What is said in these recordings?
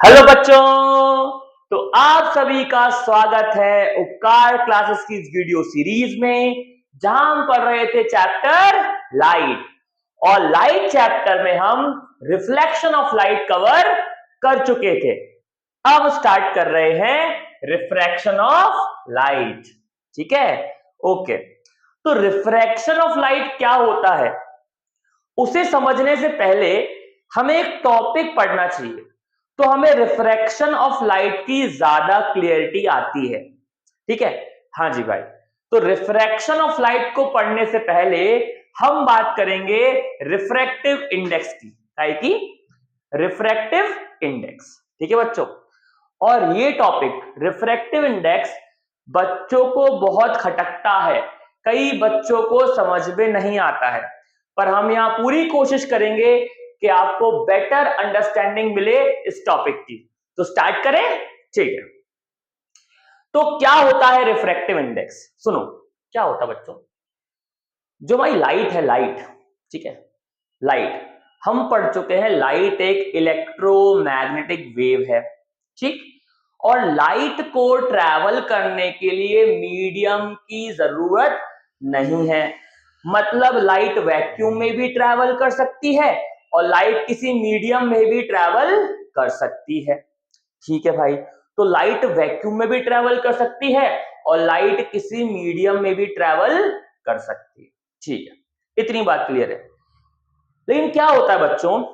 Hello बच्चों। तो आप सभी का स्वागत है उपकार क्लासेस की इस वीडियो सीरीज में, जहां हम पढ़ रहे थे चैप्टर लाइट। और लाइट चैप्टर में हम रिफ्लेक्शन ऑफ लाइट कवर कर चुके थे। अब स्टार्ट कर रहे हैं रिफ्रैक्शन ऑफ लाइट। ठीक है, ओके। तो रिफ्रैक्शन ऑफ लाइट क्या होता है, उसे समझने से पहले हमें एक टॉपिक पढ़ना चाहिए, तो हमें रिफ्रैक्शन ऑफ लाइट की ज्यादा क्लियरिटी आती है। ठीक है, हाँ जी भाई। तो रिफ्रैक्शन ऑफ लाइट को पढ़ने से पहले हम बात करेंगे रिफ्रैक्टिव इंडेक्स की रिफ्रैक्टिव इंडेक्स। ठीक है बच्चों, और ये टॉपिक रिफ्रैक्टिव इंडेक्स बच्चों को बहुत खटकता है, कई बच्चों को समझ में नहीं आता है, पर हम यहां पूरी कोशिश करेंगे कि आपको बेटर अंडरस्टैंडिंग मिले इस टॉपिक की। तो स्टार्ट करें, ठीक है। तो क्या होता है रिफ्रैक्टिव इंडेक्स, सुनो क्या होता है बच्चों। जो हमारी लाइट है, लाइट, ठीक है, लाइट हम पढ़ चुके हैं, लाइट एक इलेक्ट्रोमैग्नेटिक वेव है, ठीक। और लाइट को ट्रैवल करने के लिए मीडियम की जरूरत नहीं है। मतलब लाइट वैक्यूम में भी ट्रैवल कर सकती है और लाइट किसी मीडियम में भी ट्रैवल कर सकती है। ठीक है भाई, तो लाइट वैक्यूम में भी ट्रैवल कर सकती है और लाइट किसी मीडियम में भी ट्रैवल कर सकती है। ठीक है, इतनी बात क्लियर है। लेकिन क्या होता है बच्चों,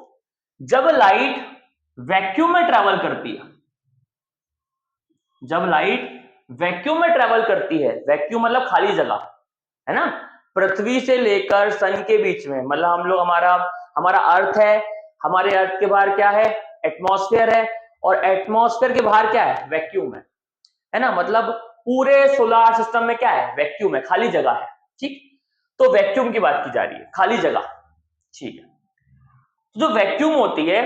जब लाइट वैक्यूम में ट्रैवल करती है, जब लाइट वैक्यूम में ट्रैवल करती है, वैक्यूम मतलब खाली जगह, है ना, पृथ्वी से लेकर सन के बीच में, मतलब हम लोग हमारा हमारा अर्थ है, हमारे अर्थ के बाहर क्या है, एटमॉस्फेयर है, और एटमॉस्फेयर के बाहर क्या है, वैक्यूम है ना। मतलब पूरे सोलर सिस्टम में क्या है, वैक्यूम है, खाली जगह है। ठीक, तो वैक्यूम की बात की जा रही है, खाली जगह। ठीक है, जो वैक्यूम होती है,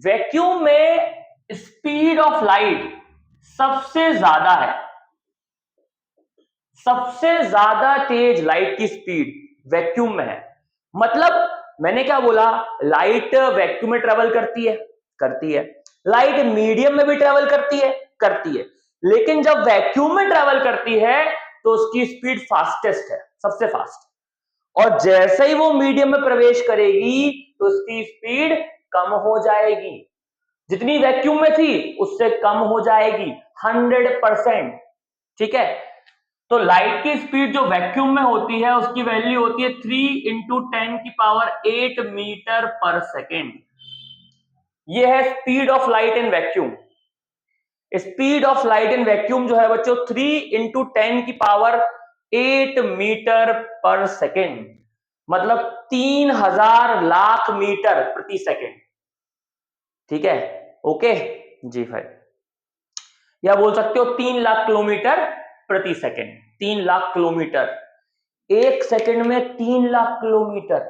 वैक्यूम में स्पीड ऑफ लाइट सबसे ज्यादा है, सबसे ज्यादा तेज लाइट की स्पीड वैक्यूम में है। मतलब मैंने क्या बोला, लाइट वैक्यूम में ट्रेवल करती है, लाइट मीडियम में भी ट्रेवल करती है, लेकिन जब वैक्यूम में ट्रेवल करती है तो उसकी स्पीड फास्टेस्ट है, सबसे फास्ट। और जैसे ही वो मीडियम में प्रवेश करेगी तो उसकी स्पीड कम हो जाएगी, जितनी वैक्यूम में थी उससे कम हो जाएगी 100%। ठीक है, तो लाइट की स्पीड जो वैक्यूम में होती है उसकी वैल्यू होती है 3 × 10⁸ मीटर पर सेकेंड। ये है speed of light in vacuum. Speed of light in vacuum जो है बच्चों 3 × 10⁸ मीटर पर सेकेंड, मतलब 3000 लाख मीटर प्रति सेकेंड। ठीक है, ओके जी भाई, या बोल सकते हो 3 लाख किलोमीटर प्रति सेकेंड। 3 लाख किलोमीटर एक सेकंड में, 3 लाख किलोमीटर।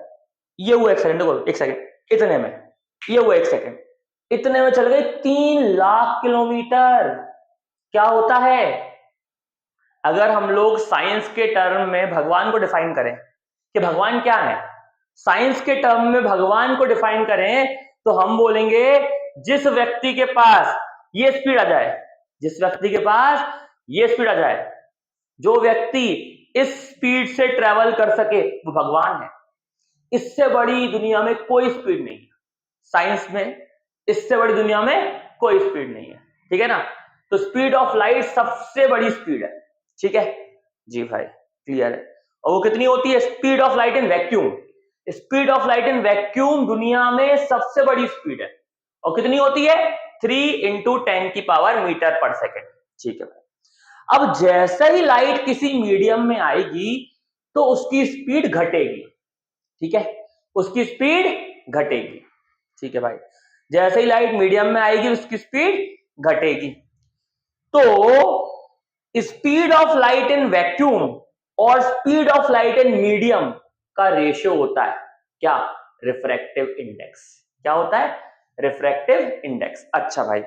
ये हुआ एक सेकंड, देखो एक सेकंड इतने में, ये हुआ एक सेकंड, इतने में चल गए 3 लाख किलोमीटर। क्या होता है, अगर हम लोग साइंस के टर्म में भगवान को डिफाइन करें कि भगवान क्या है, साइंस के टर्म में भगवान को डिफाइन करें तो हम बोलेंगे जिस व्यक्ति के पास ये स्पीड आ जाए, जिस व्यक्ति के पास ये स्पीड आ जाए, जो व्यक्ति इस स्पीड से ट्रेवल कर सके वो भगवान है। इससे बड़ी दुनिया में कोई स्पीड नहीं है, साइंस में इससे बड़ी दुनिया में कोई स्पीड नहीं है। ठीक है ना, तो स्पीड ऑफ लाइट सबसे बड़ी स्पीड है। ठीक है जी भाई, क्लियर है। और वो कितनी होती है, speed of light in vacuum, speed of light in vacuum दुनिया में सबसे बड़ी स्पीड है। और कितनी होती है, 3 × 10⁻⁰ मीटर पर सेकेंड। ठीक है भाई, अब जैसे ही लाइट किसी मीडियम में आएगी तो उसकी स्पीड घटेगी। ठीक है, उसकी स्पीड घटेगी। ठीक है भाई, जैसे ही लाइट मीडियम में आएगी उसकी स्पीड घटेगी। तो speed of light in vacuum और speed of light in medium का रेशियो होता है क्या, रिफ्रैक्टिव इंडेक्स। क्या होता है, रिफ्रैक्टिव इंडेक्स। अच्छा भाई,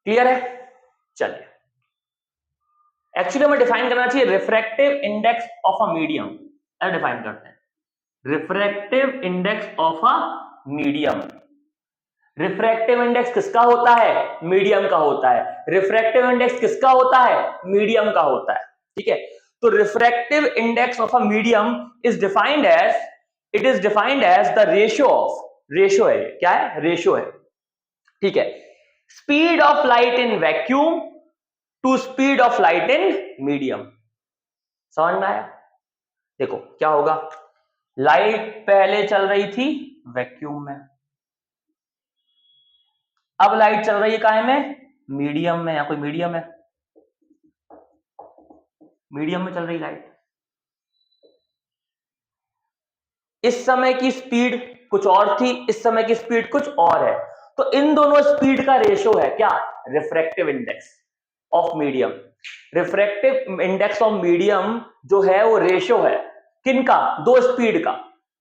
क्लियर है। चलिए, एक्चुअली हमें डिफाइन करना चाहिए refractive index of a medium. Define करते हैं refractive index of a medium. Refractive index किसका होता है? मीडियम का होता है। रिफ्रैक्टिव इंडेक्स किसका होता है? मीडियम का होता है। ठीक है, तो refractive index of a medium is defined as, it is defined as the ratio of, ratio है, क्या है? रेशियो है। ठीक है, speed of light in vacuum to speed of light in medium. समझ में आया? देखो क्या होगा, लाइट पहले चल रही थी वैक्यूम में, अब लाइट चल रही है काहे में? मीडियम में। या कोई मीडियम है? मीडियम में चल रही लाइट। इस समय की स्पीड कुछ और थी, इस समय की स्पीड कुछ और है, तो इन दोनों स्पीड का रेशियो है क्या? Refractive index of medium. Refractive index of medium जो है वो रेशियो है किनका? दो स्पीड का।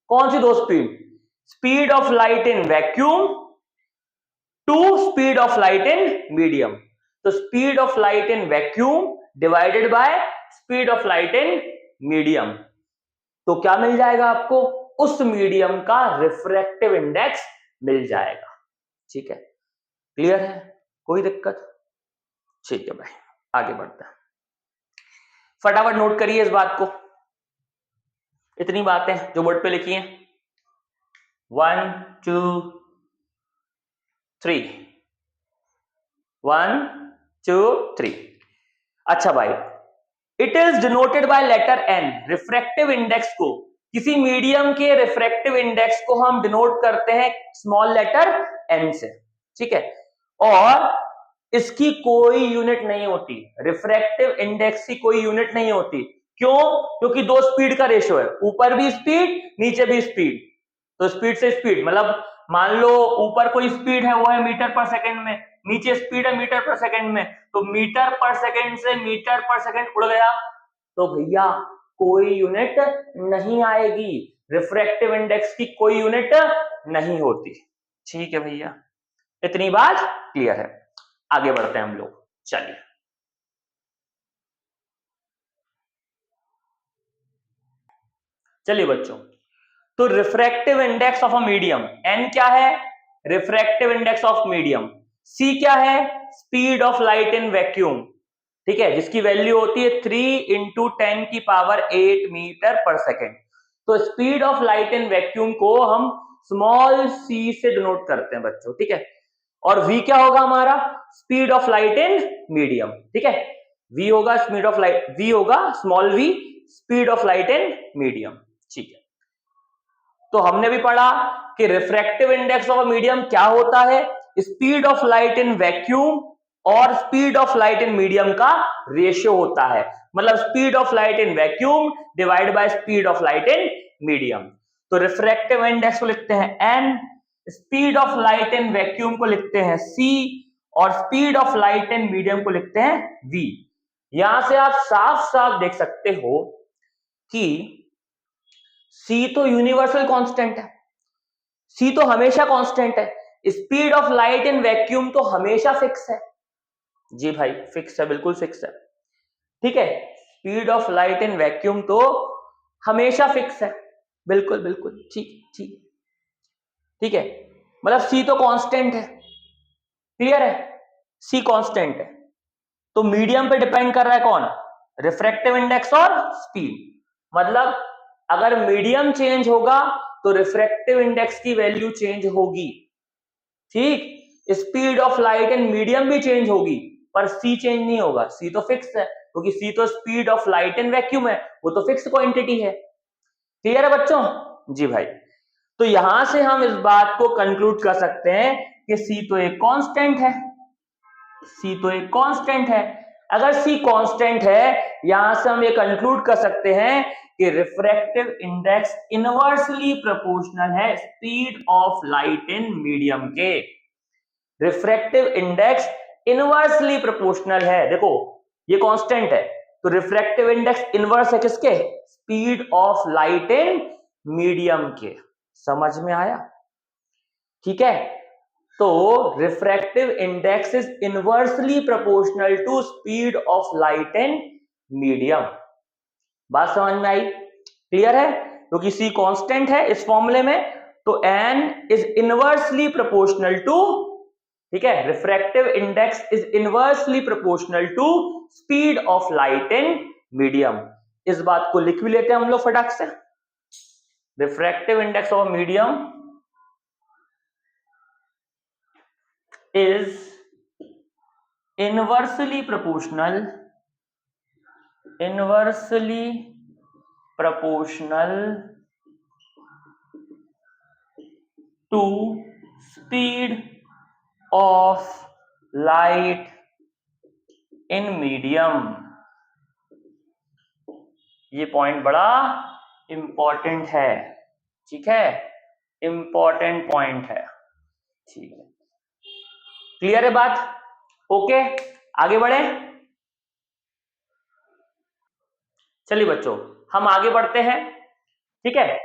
कौन सी दो speed? Speed of light in vacuum to speed of light in medium. तो speed of light in vacuum divided by speed of light in medium, तो क्या मिल जाएगा आपको? उस मीडियम का रिफ्रैक्टिव इंडेक्स मिल जाएगा। ठीक है, क्लियर है? कोई दिक्कत? ठीक है भाई, आगे बढ़ते हैं। फटाफट नोट करिए इस बात को, इतनी बातें जो बोर्ड पे लिखी हैं। 1 2 3, 1 2 3। अच्छा भाई, it is denoted by letter n. Refractive index को, किसी मीडियम के रिफ्रैक्टिव इंडेक्स को हम डिनोट करते हैं स्मॉल लेटर एन से। ठीक है, और इसकी कोई यूनिट नहीं होती, रिफ्रैक्टिव इंडेक्स की कोई यूनिट नहीं होती। क्यों? क्योंकि दो स्पीड का रेशियो है, ऊपर भी स्पीड नीचे भी स्पीड। तो स्पीड से स्पीड, मतलब मान लो ऊपर कोई स्पीड है वो है मीटर पर सेकंड में, नीचे स्पीड है मीटर पर सेकंड में, तो मीटर पर सेकंड से मीटर पर सेकंड उड़ गया तो भैया कोई यूनिट नहीं आएगी, रिफ्रैक्टिव इंडेक्स की कोई यूनिट नहीं होती। ठीक है भैया, इतनी बात क्लियर है। आगे बढ़ते हैं हम लोग, चलिए। चलिए बच्चों, तो refractive index of a medium, N क्या है? Refractive index of medium. C क्या है? Speed of light in vacuum. ठीक है, जिसकी वैल्यू होती है 3 × 10⁸ मीटर पर सेकेंड। तो speed of light in vacuum को हम स्मॉल सी से डिनोट करते हैं बच्चों। ठीक है, और v क्या होगा हमारा? Speed of light in medium. ठीक है, v होगा स्पीड ऑफ लाइट, v होगा small v, speed of light in medium. ठीक है, तो हमने भी पढ़ा कि रिफ्रैक्टिव इंडेक्स ऑफ मीडियम क्या होता है? Speed of light in vacuum और speed of light in medium का रेशियो होता है, मतलब speed of light in vacuum divide by speed of light in medium. तो रिफ्रैक्टिव इंडेक्स को लिखते हैं n, speed of light in vacuum को लिखते हैं c, और speed of light in medium को लिखते हैं v। यहां से आप साफ साफ देख सकते हो कि c तो यूनिवर्सल कांस्टेंट है, c तो हमेशा कांस्टेंट है, speed of light in vacuum तो हमेशा फिक्स है। जी भाई फिक्स है, बिल्कुल फिक्स है। ठीक है, speed of light in vacuum तो हमेशा फिक्स है, बिल्कुल बिल्कुल ठीक ठीक। ठीक है, मतलब c तो कांस्टेंट है, क्लियर है? c कांस्टेंट है, तो मीडियम पे डिपेंड कर रहा है कौन? रिफ्रैक्टिव इंडेक्स और स्पीड। मतलब अगर मीडियम चेंज होगा तो रिफ्रैक्टिव इंडेक्स की वैल्यू चेंज होगी। ठीक, speed of light in medium भी चेंज होगी पर c चेंज नहीं होगा, c तो फिक्स है, क्योंकि c तो speed of light in vacuum है, वो तो फिक्स क्वांटिटी है। क्लियर है बच्चों? जी भाई, तो यहां से हम इस बात को कंक्लूड कर सकते हैं कि c तो एक कांस्टेंट है, c तो एक कांस्टेंट है। अगर c कांस्टेंट है, यहां से हम ये कंक्लूड कर सकते हैं कि रिफ्रैक्टिव इंडेक्स इनवर्सली प्रोपोर्शनल है speed of light in medium के। रिफ्रैक्टिव इंडेक्स इनवर्सली प्रोपोर्शनल है, देखो ये कांस्टेंट है, तो रिफ्रैक्टिव इंडेक्स इनवर्स है किसके? Speed of light in medium के। समझ में आया? ठीक है, तो refractive index is inversely proportional to speed of light in medium. बात समझ में आई? क्लियर है? क्योंकि c कांस्टेंट है इस फॉर्मूले में, तो n is inversely proportional to, ठीक है, refractive index is inversely proportional to speed of light in medium. इस बात को लिख भी लेते हैं हम लोग फटाक से। Refractive index of medium is inversely proportional to speed of light in medium। ये पॉइंट बड़ा इंपॉर्टेंट है, ठीक है, इंपॉर्टेंट पॉइंट है, ठीक है, क्लियर है बात? ओके, आगे बढ़े। चलिए बच्चों हम आगे बढ़ते हैं, ठीक है।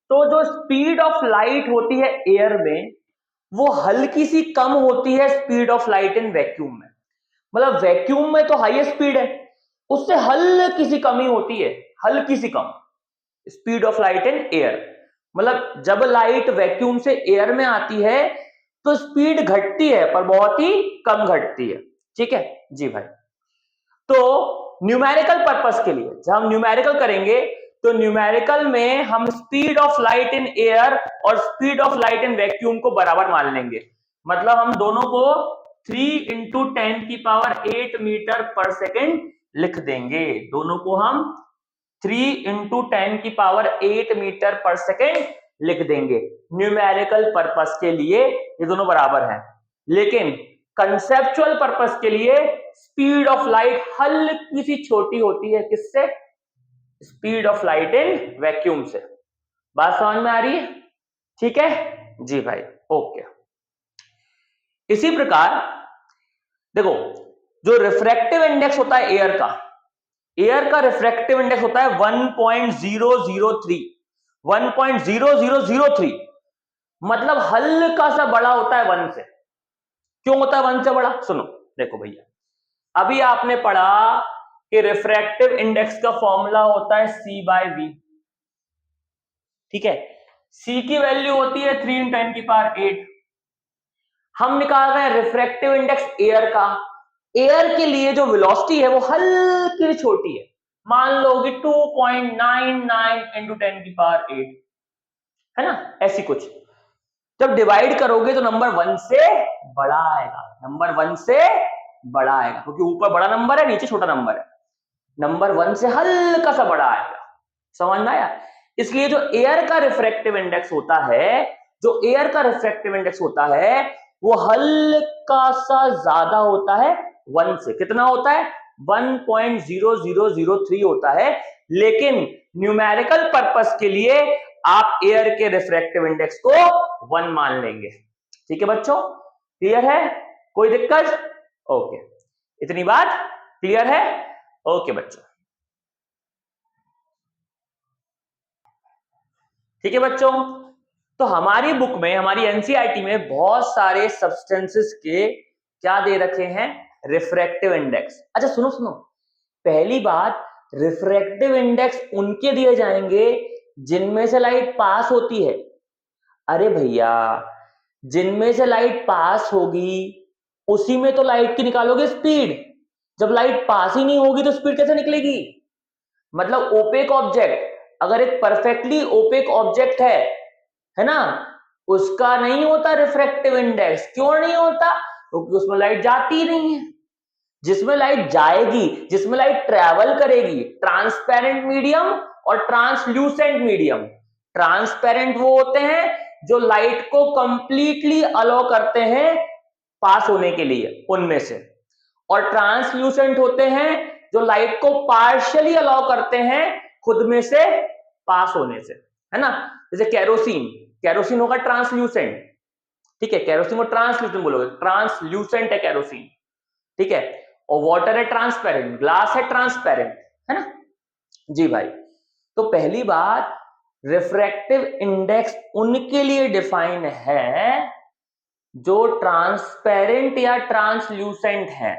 तो जो स्पीड ऑफ लाइट होती है एयर में वो हल्की सी कम होती है speed of light in vacuum में। मतलब वैक्यूम में तो हाईएस्ट स्पीड है, उससे हल्की सी कमी होती है, हल्की सी कम speed of light in air. मतलब जब लाइट वैक्यूम से एयर में आती है तो स्पीड घटती है पर बहुत ही कम घटती है, ठीक है जी भाई। तो न्यूमेरिकल पर्पस के लिए जब हम न्यूमेरिकल करेंगे तो न्यूमेरिकल में हम speed of light in air और speed of light in vacuum को बराबर मान लेंगे। मतलब हम दोनों को 3 × 10⁸ मीटर पर सेकेंड लिख देंगे। दोनों को हम 3 × 10⁸ मीटर पर सेकेंड लिख देंगे। न्यूमेरिकल पर्पस के लिए ये दोनों बराबर हैं, लेकिन कंसेप्चुअल पर्पस के लिए स्पीड ऑफ लाइट हल्की सी छोटी होती है, किससे? Speed of light in vacuum से। बात समझ में आ रही है? ठीक है जी भाई, ओके। इसी प्रकार देखो जो रिफ्रैक्टिव इंडेक्स होता है एयर का रिफ्रैक्टिव इंडेक्स होता है 1.003 1.0003, मतलब हल्का सा बड़ा होता है 1 से। क्यों होता है 1 से बड़ा? सुनो देखो भैया, अभी आपने पढ़ा कि रिफ्रैक्टिव इंडेक्स का फॉर्मूला होता है C/V, ठीक है। C की वैल्यू होती है 3 × 10⁸। हम निकाल रहे हैं रिफ्रैक्टिव इंडेक्स एयर का। एयर के लिए जो वेलोसिटी है वो हल्की छोटी है, मान लो कि 2.99 × 10⁸, है ना, ऐसी कुछ। जब डिवाइड करोगे तो नंबर 1 से बड़ा आएगा, नंबर 1 से बड़ा आएगा, क्योंकि ऊपर बड़ा नंबर है नीचे छोटा नंबर है, नंबर 1 से हल्का सा बड़ा आएगा। समझ में आया? इसलिए जो एयर का रिफ्रैक्टिव इंडेक्स होता है, जो एयर का रिफ्रैक्टिव इंडेक्स होता है वो हल्का सा ज्यादा होता है 1 से। कितना होता है? 1.0003 होता है। लेकिन न्यूमेरिकल पर्पस के लिए आप एयर के रिफ्रैक्टिव इंडेक्स को 1 मान लेंगे, ठीक है बच्चों, क्लियर है? कोई दिक्कत? ओके, इतनी बात क्लियर है? ओके बच्चों, ठीक है बच्चों। तो हमारी बुक में, हमारी एनसीईआरटी में बहुत सारे सब्सटेंसेस के क्या दे रखे हैं? Refractive index. अच्छा सुनो सुनो, पहली बात, रिफ्रैक्टिव इंडेक्स उनके दिए जाएंगे जिनमें से लाइट पास होती है। अरे भैया, जिनमें से लाइट पास होगी उसी में तो लाइट की निकालोगे स्पीड। जब लाइट पास ही नहीं होगी तो स्पीड कैसे निकलेगी? मतलब ओपेक ऑब्जेक्ट, अगर एक परफेक्टली ओपेक ऑब्जेक्ट है ना, उसका नहीं होता रिफ्रैक्टिव इंडेक्स। क्यों नहीं होता? क्योंकि उसमें लाइट जाती ही नहीं है। जिसमें लाइट जाएगी, जिसमें लाइट ट्रैवल करेगी, ट्रांसपेरेंट मीडियम और ट्रांसल्यूसेंट मीडियम। ट्रांसपेरेंट वो होते हैं जो लाइट को कंप्लीटली अलाउ करते हैं पास होने के लिए, उनमें से। और ट्रांसल्यूसेंट होते हैं जो लाइट को पार्शियली अलाउ करते हैं खुद में से पास होने से, है ना। जैसे कैरोसिन होगा ट्रांसल्यूसेंट, ठीक है, कैरोसिन को ट्रांसल्यूसेंट बोलोगे, ट्रांसल्यूसेंट है कैरोसिन, ठीक है। और वाटर है ट्रांसपेरेंट, ग्लास है ट्रांसपेरेंट, है ना जी भाई। तो पहली बात, रिफ्रैक्टिव इंडेक्स उनके लिए डिफाइन है जो ट्रांसपेरेंट या ट्रांसल्यूसेंट है,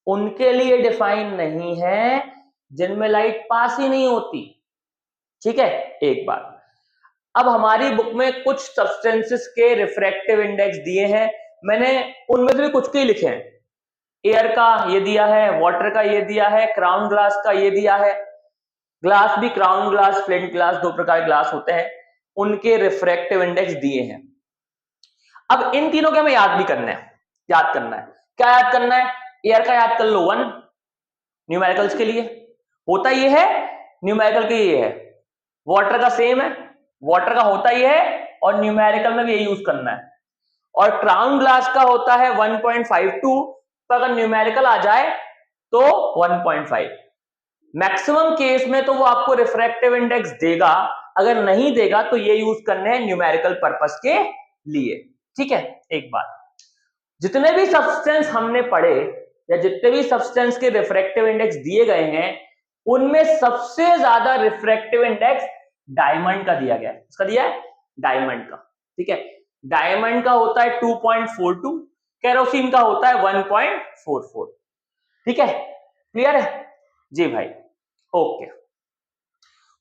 उनके लिए डिफाइन नहीं है जिनमें लाइट पास ही नहीं होती, ठीक है। एक बात, अब हमारी बुक में कुछ सब्सटेंसेस के रिफ्रैक्टिव इंडेक्स दिए हैं, मैंने उनमें से भी कुछ के ही लिखे हैं। एयर का ये दिया है, वाटर का ये दिया है, क्राउन ग्लास का ये दिया है। ग्लास भी, क्राउन ग्लास, फ्लिंट ग्लास, दो प्रकार के ग्लास होते हैं, उनके रिफ्रैक्टिव इंडेक्स दिए हैं। अब इन तीनों के हमें याद भी करना है, याद करना है। क्या याद करना है? एयर का याद कर लो 1, न्यूमेरिकल्स के लिए होता ये है, न्यूमेरिकल के ये है। वाटर का सेम है, वाटर का होता ये है और न्यूमेरिकल में भी यही यूज करना है। और क्राउन ग्लास का होता है 1.52, तो अगर न्यूमेरिकल आ जाए तो 1.5। मैक्सिमम केस में तो वो आपको रिफ्रैक्टिव इंडेक्स देगा, अगर नहीं देगा तो ये यूज करने हैं न्यूमेरिकल पर्पस के लिए। ठीक है, एक बात, जितने भी सब्सटेंस हमने पढ़े या जितने भी सब्सटेंस के रिफ्रैक्टिव इंडेक्स दिए गए हैं, उनमें सबसे ज्यादा रिफ्रैक्टिव इंडेक्स डायमंड का दिया गया है। उसका दिया है डायमंड का। ठीक है, डायमंड का होता है 2.42, केरोसिन का होता है 1.44। ठीक है, क्लियर है जी भाई? ओके,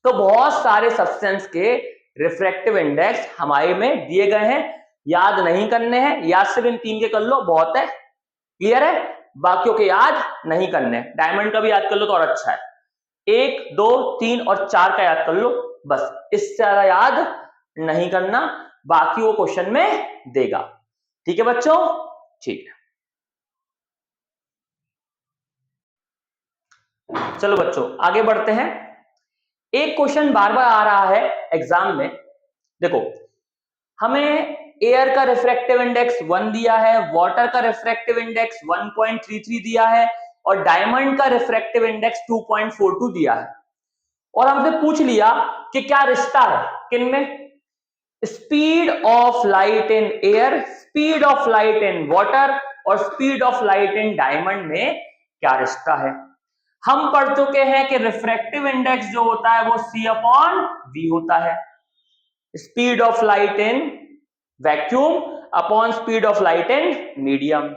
तो बहुत सारे सब्सटेंस के रिफ्रैक्टिव इंडेक्स हमारे में दिए गए हैं, याद नहीं करने हैं, याद सिर्फ इन 3 के कर लो, बहुत है। क्लियर है? बाकियों के याद नहीं करने। डायमंड का भी याद कर लो तो और अच्छा है। 1, 2, 3 और 4 का याद कर लो, बस, इससे ज्यादा याद नहीं करना, बाकी वो क्वेश्चन में देगा। ठीक है बच्चों? ठीक है, चलो बच्चों आगे बढ़ते हैं। एक क्वेश्चन बार बार आ रहा है एग्जाम में, देखो हमें एयर का रिफ्रैक्टिव इंडेक्स 1 दिया है, वाटर का रिफ्रैक्टिव इंडेक्स 1.33 दिया है और डायमंड का रिफ्रैक्टिव इंडेक्स 2.42 दिया है, और हमसे पूछ लिया कि क्या रिश्ता है किनमें, speed of light in air, speed of light in water और speed of light in diamond में क्या रिश्ता है। हम पढ़ चुके हैं कि रिफ्रैक्टिव इंडेक्स जो होता है वो C/V होता है, speed of light in vacuum upon speed of light in medium.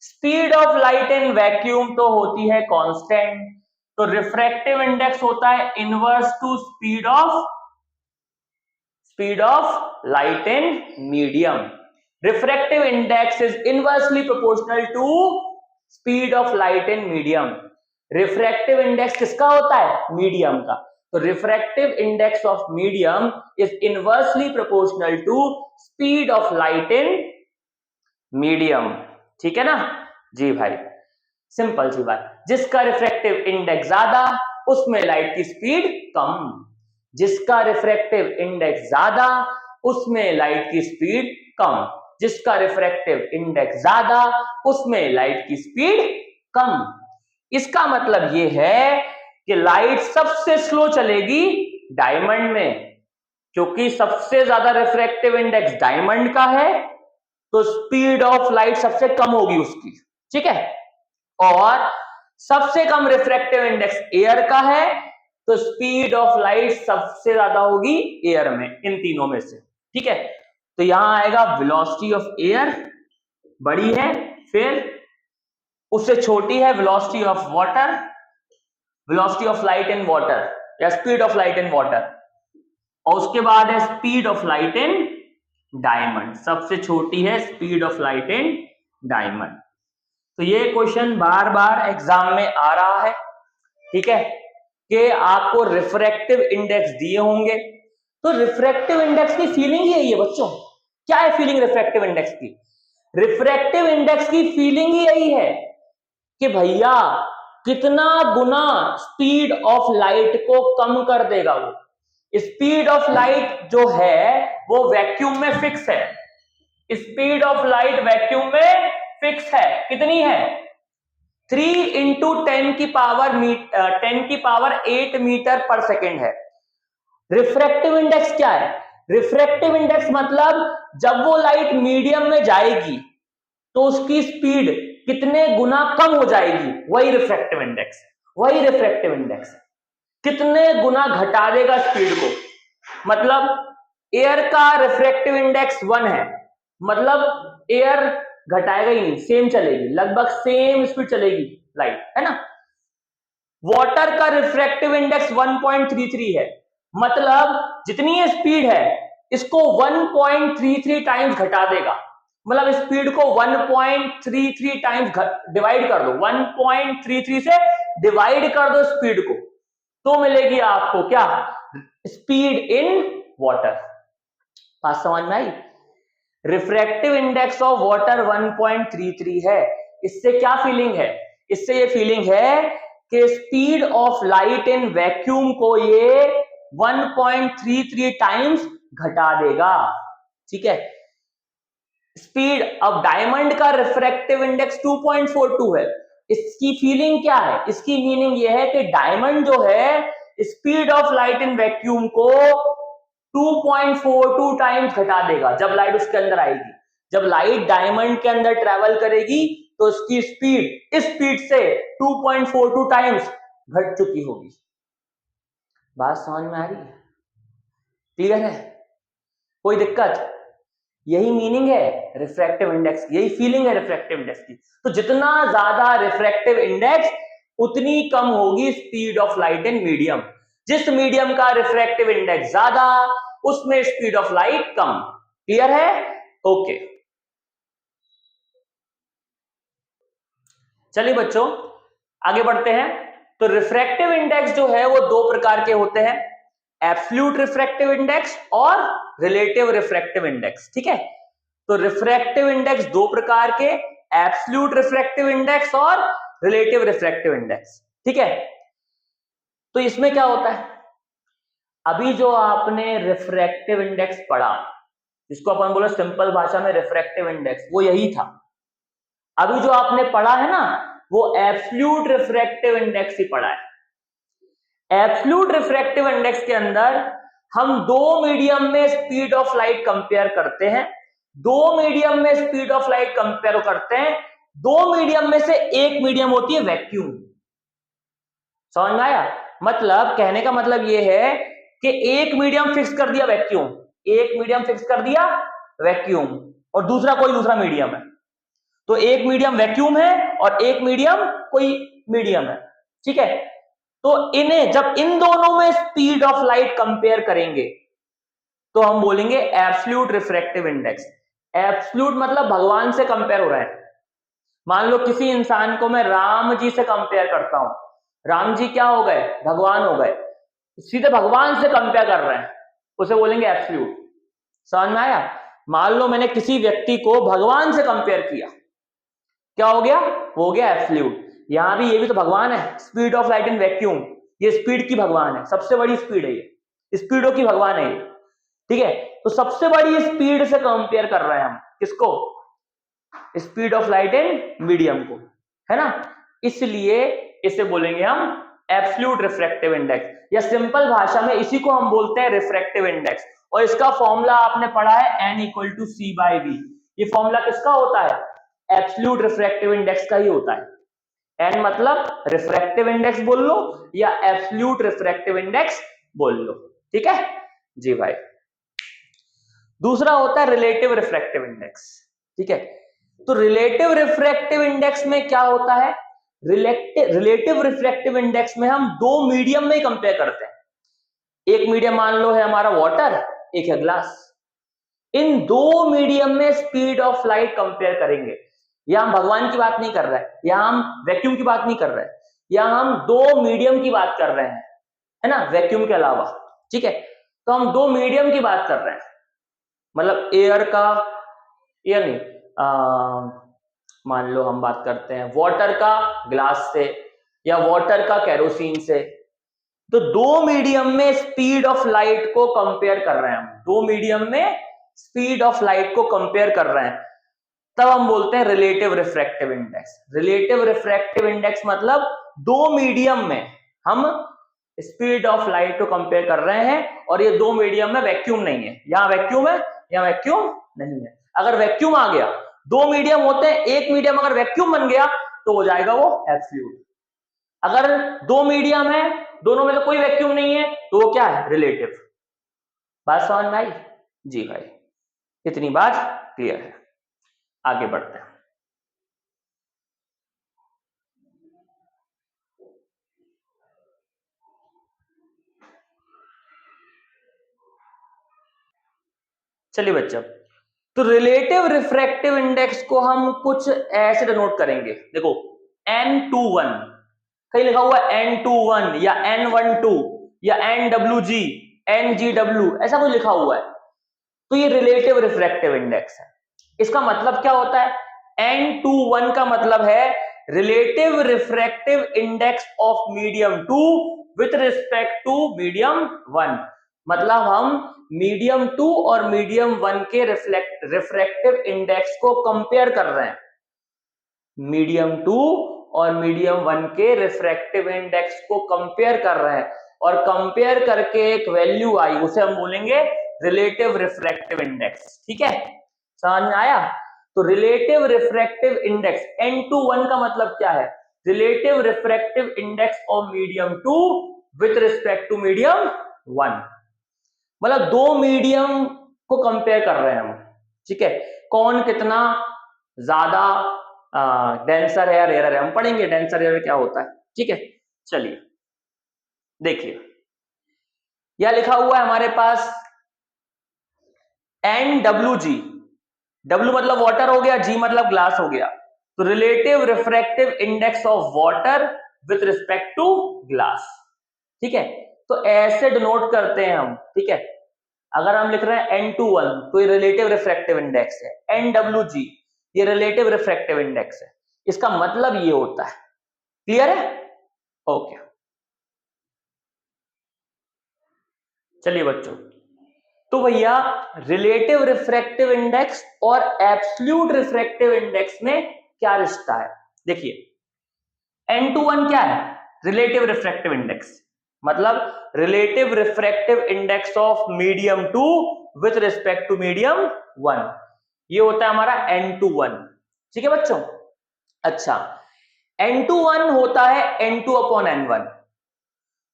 Speed of light in vacuum तो होती है कांस्टेंट, तो रिफ्रैक्टिव इंडेक्स होता है inverse to speed of light in medium. Refractive index is inversely proportional to speed of light in medium. Refractive index किसका होता है? Medium का। तो refractive index of medium is inversely proportional to speed of light in medium. ठीक है ना जी भाई? Simple सी बात, जिसका रिफ्रैक्टिव इंडेक्स ज्यादा उसमें लाइट की स्पीड कम, जिसका रिफ्रैक्टिव इंडेक्स ज्यादा उसमें लाइट की स्पीड कम, जिसका रिफ्रैक्टिव इंडेक्स ज्यादा उसमें लाइट की स्पीड कम। इसका मतलब यह है कि लाइट सबसे स्लो चलेगी डायमंड में, क्योंकि सबसे ज्यादा रिफ्रैक्टिव इंडेक्स डायमंड का है, तो स्पीड ऑफ लाइट सबसे कम होगी उसकी। ठीक है, और सबसे कम रिफ्रैक्टिव इंडेक्स एयर का है, तो स्पीड ऑफ लाइट सबसे ज्यादा होगी एयर में, इन तीनों में से। ठीक है, तो यहां आएगा वेलोसिटी ऑफ एयर बड़ी है, फिर उससे छोटी है velocity of water, velocity of light in water या speed of light in water, और उसके बाद है speed of light in diamond, सबसे छोटी है speed of light in diamond. तो ये क्वेश्चन बार बार एग्जाम में आ रहा है। ठीक है, कि आपको रिफ्रैक्टिव इंडेक्स दिए होंगे, तो रिफ्रैक्टिव इंडेक्स की फीलिंग ही यही है बच्चों। क्या है फीलिंग रिफ्रैक्टिव इंडेक्स की? रिफ्रैक्टिव इंडेक्स की फीलिंग ही यही है कि भैया कितना गुना स्पीड ऑफ लाइट को कम कर देगा वो। स्पीड ऑफ लाइट जो है वो वैक्यूम में फिक्स है, स्पीड ऑफ लाइट वैक्यूम में फिक्स है, कितनी है? 3 इंटू 10 की पावर 8 मीटर पर सेकेंड है। रिफ्रैक्टिव इंडेक्स क्या है? रिफ्रैक्टिव इंडेक्स मतलब जब वो लाइट मीडियम में जाएगी तो उसकी स्पीड कितने गुना कम हो जाएगी, वही रिफ्रैक्टिव इंडेक्स है। वही रिफ्रैक्टिव इंडेक्स है, कितने गुना घटा देगा स्पीड को। मतलब एयर का रिफ्रैक्टिव इंडेक्स 1 है, मतलब एयर घटाएगा ही नहीं, सेम चलेगी, लगभग सेम स्पीड चलेगी लाइट, है ना। वाटर का रिफ्रैक्टिव इंडेक्स 1.33 है, मतलब जितनी ये स्पीड है इसको 1.33 टाइम्स घटा देगा। मतलब स्पीड को 1.33 टाइम्स डिवाइड कर दो, 1.33 से डिवाइड कर दो स्पीड को, तो मिलेगी आपको क्या, स्पीड इन वाटर। बात समझ में आई? रिफ्रैक्टिव इंडेक्स ऑफ वाटर 1.33 है। इससे क्या फीलिंग है? इससे ये फीलिंग है कि speed of light in vacuum को ये 1.33 टाइम्स घटा देगा। ठीक है, स्पीड, अब डायमंड का रिफ्रैक्टिव इंडेक्स 2.42 है। इसकी फीलिंग क्या है? इसकी मीनिंग यह है कि डायमंड जो है speed of light in vacuum को 2.42 टाइम्स घटा देगा जब लाइट उसके अंदर आएगी। जब लाइट डायमंड के अंदर ट्रेवल करेगी तो उसकी स्पीड इस स्पीड से 2.42 टाइम्स घट चुकी होगी। बात समझ में आ रही है? क्लियर है? कोई दिक्कत? यही मीनिंग है रिफ्रैक्टिव इंडेक्स, यही फीलिंग है रिफ्रैक्टिव इंडेक्स की। तो जितना ज्यादा रिफ्रैक्टिव इंडेक्स उतनी कम होगी speed of light in medium. जिस मीडियम का रिफ्रैक्टिव इंडेक्स ज्यादा उसमें speed of light come. Clear है? ओके, चलिए बच्चों आगे बढ़ते हैं। तो रिफ्रैक्टिव इंडेक्स जो है वो दो प्रकार के होते हैं, एब्सोल्यूट रिफ्रैक्टिव इंडेक्स और रिलेटिव रिफ्रैक्टिव इंडेक्स। ठीक है, तो रिफ्रैक्टिव इंडेक्स दो प्रकार के, एब्सोल्यूट रिफ्रैक्टिव इंडेक्स और रिलेटिव रिफ्रैक्टिव इंडेक्स। ठीक है, तो इसमें क्या होता है, अभी जो आपने रिफ्रैक्टिव इंडेक्स पढ़ा, जिसको अपन बोले सिंपल भाषा में रिफ्रैक्टिव इंडेक्स, वो यही था। अभी जो आपने पढ़ा है ना वो एब्सोल्यूट रिफ्रैक्टिव इंडेक्स ही पढ़ा है। एब्सोल्यूट रिफ्रैक्टिव इंडेक्स के अंदर हम दो मीडियम में स्पीड ऑफ लाइट कंपेयर करते हैं। दो मीडियम में स्पीड ऑफ लाइट कंपेयर करते हैं, दो मीडियम में से एक मीडियम होती है वैक्यूम। समझ में आया? मतलब कहने का मतलब यह है कि एक मीडियम फिक्स कर दिया वैक्यूम, एक मीडियम फिक्स कर दिया वैक्यूम और दूसरा कोई दूसरा मीडियम है। तो एक मीडियम वैक्यूम है और एक मीडियम कोई मीडियम है। ठीक है, तो इन्हें जब इन दोनों में स्पीड ऑफ लाइट कंपेयर करेंगे तो हम बोलेंगे एब्सोल्यूट रिफ्रैक्टिव इंडेक्स। एब्सोल्यूट मतलब भगवान से कंपेयर हो रहा है। मान लो किसी इंसान को मैं राम जी से कंपेयर करता हूं, राम जी क्या हो गए, भगवान हो गए, सीधे भगवान से कंपेयर कर रहे हैं, उसे बोलेंगे एब्सोल्यूट। समझ में आया? मान लो मैंने किसी व्यक्ति को भगवान से कंपेयर किया, क्या हो गया, वो हो गया एब्सोल्यूट। यहां भी ये भी तो भगवान है, speed of light in vacuum, ये स्पीड की भगवान है, सबसे बड़ी स्पीड है ये, स्पीडों की भगवान है ये। ठीक है, तो सबसे बड़ी स्पीड से कंपेयर कर रहे हैं हम किसको, speed of light in medium को, है ना। इसलिए इसे बोलेंगे हम एब्सोल्यूट रिफ्रैक्टिव इंडेक्स, या सिंपल भाषा में इसी को हम बोलते हैं रिफ्रैक्टिव इंडेक्स। और इसका फॉर्मूला आपने पढ़ा है n equal to c by v. ये फॉर्मूला किसका होता है, एब्सोल्यूट रिफ्रैक्टिव इंडेक्स का ही होता है। n मतलब रिफ्रैक्टिव इंडेक्स बोल लो या एब्सोल्यूट रिफ्रैक्टिव इंडेक्स बोल लो। ठीक है जी भाई। दूसरा होता है रिलेटिव रिफ्रैक्टिव इंडेक्स। ठीक है, तो रिलेटिव रिफ्रैक्टिव इंडेक्स में क्या होता है, रिलेटिव रिफ्रैक्टिव इंडेक्स में हम दो मीडियम में कंपेयर करते हैं। एक मीडियम मान लो है हमारा वाटर, एक है ग्लास। इन दो मीडियम में स्पीड ऑफ लाइट कंपेयर करेंगे। यहां हम भगवान की बात नहीं कर रहे हैं, यहां हम वैक्यूम की बात नहीं कर रहे हैं, यहां हम दो मीडियम की बात कर रहे हैं, है ना, वैक्यूम के अलावा। ठीक है, तो हम दो मीडियम की बात कर रहे हैं, मतलब एयर का, एयर नहीं, मान लो हम बात करते हैं वाटर का ग्लास से या वाटर का केरोसिन से। तो दो मीडियम में स्पीड ऑफ लाइट को कंपेयर कर रहे हैं हम, दो मीडियम में स्पीड ऑफ लाइट को कंपेयर कर रहे हैं, तब हम बोलते हैं relative refractive index. Relative refractive index मतलब दो मीडियम में हम स्पीड ऑफ लाइट को कंपेयर कर रहे हैं और ये दो मीडियम में वैक्यूम नहीं है, यहां वैक्यूम है यहां वैक्यूम नहीं है। अगर वैक्यूम आ गया, दो मीडियम होते हैं, एक मीडियम अगर वैक्यूम बन गया तो हो जाएगा वो एब्सोल्यूट। अगर दो मीडियम है, दोनों में से कोई वैक्यूम नहीं है, तो वो क्या है, रिलेटिव। बात समझ में आई? जी भाई, इतनी बात क्लियर है। आगे बढ़ते हैं। चलिए बच्चों, तो रिलेटिव रिफ्रैक्टिव इंडेक्स को हम कुछ ऐसे डिनोट करेंगे, देखो N21, कहीं लिखा हुआ है N21 या N12 या NWG, NGW, ऐसा कुछ लिखा हुआ है, तो ये रिलेटिव रिफ्रैक्टिव इंडेक्स है। इसका मतलब क्या होता है? N21 का मतलब है relative refractive index of medium 2 with respect to medium 1। मतलब हम मीडियम 2 और मीडियम 1 के रिफ्रैक्टिव इंडेक्स को कंपेयर कर रहे हैं। मीडियम 2 और मीडियम 1 के रिफ्रैक्टिव इंडेक्स को कंपेयर कर रहे हैं, और कंपेयर करके एक वैल्यू आई, उसे हम बोलेंगे रिलेटिव रिफ्रैक्टिव इंडेक्स। ठीक है, समझ में आया? तो रिलेटिव रिफ्रैक्टिव इंडेक्स N21 का मतलब क्या है? Relative refractive index of medium 2 with respect to medium 1। मतलब दो मीडियम को कंपेयर कर रहे हैं हम। ठीक है, कौन कितना ज्यादा डेंसर है या रेयर है, हम पढ़ेंगे डेंसर रेयर क्या होता है। ठीक है, चलिए देखिए, यह लिखा हुआ है हमारे पास NWG। W मतलब वाटर हो गया, G मतलब ग्लास हो गया। तो relative refractive index of water with respect to glass. ठीक है, तो ऐसे डिनोट करते हैं हम। ठीक है, अगर हम लिख रहे हैं N21 तो ये रिलेटिव रिफ्रैक्टिव इंडेक्स है, NWG ये रिलेटिव रिफ्रैक्टिव इंडेक्स है। इसका मतलब ये होता है। क्लियर है? ओके, चलिए बच्चों, तो भैया रिलेटिव रिफ्रैक्टिव इंडेक्स और एब्सोल्यूट रिफ्रैक्टिव इंडेक्स में क्या रिश्ता है? देखिए, N21 क्या है? रिलेटिव रिफ्रैक्टिव इंडेक्स, मतलब relative refractive index of medium 2 with respect to medium 1, ये होता है हमारा N21। ठीक है बच्चों? अच्छा, N21 होता है N2 अपॉन N1,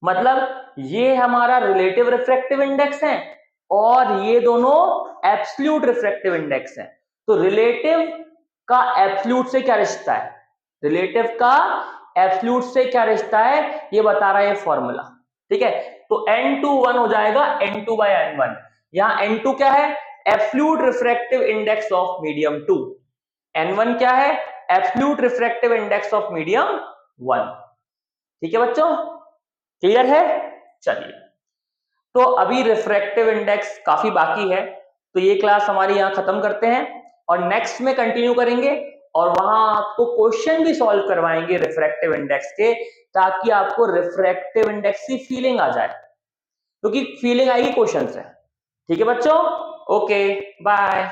मतलब ये हमारा रिलेटिव रिफ्रैक्टिव इंडेक्स है और ये दोनों एब्सोल्यूट रिफ्रैक्टिव इंडेक्स हैं। तो रिलेटिव का एब्सोल्यूट से क्या रिश्ता है? रिलेटिव का एब्सोल्यूट से क्या रिश्ता है ये बता रहा है ये फॉर्मूला। ठीक है, तो N21 हो जाएगा N2 बाय N1। यहां N2 क्या है? Absolute refractive index of medium 2। N1 क्या है? Absolute refractive index of medium 1। ठीक है बच्चों, क्लियर है? चलिए, तो अभी रिफ्रैक्टिव इंडेक्स काफी बाकी है, तो ये क्लास हमारी यहां खत्म करते हैं और नेक्स्ट में कंटिन्यू करेंगे, और वहां आपको क्वेश्चन भी सॉल्व करवाएंगे रिफ्रैक्टिव इंडेक्स के, ताकि आपको रिफ्रैक्टिव इंडेक्स की फीलिंग आ जाए, क्योंकि फीलिंग आएगी क्वेश्चन से। ठीक है बच्चों, ओके बाय।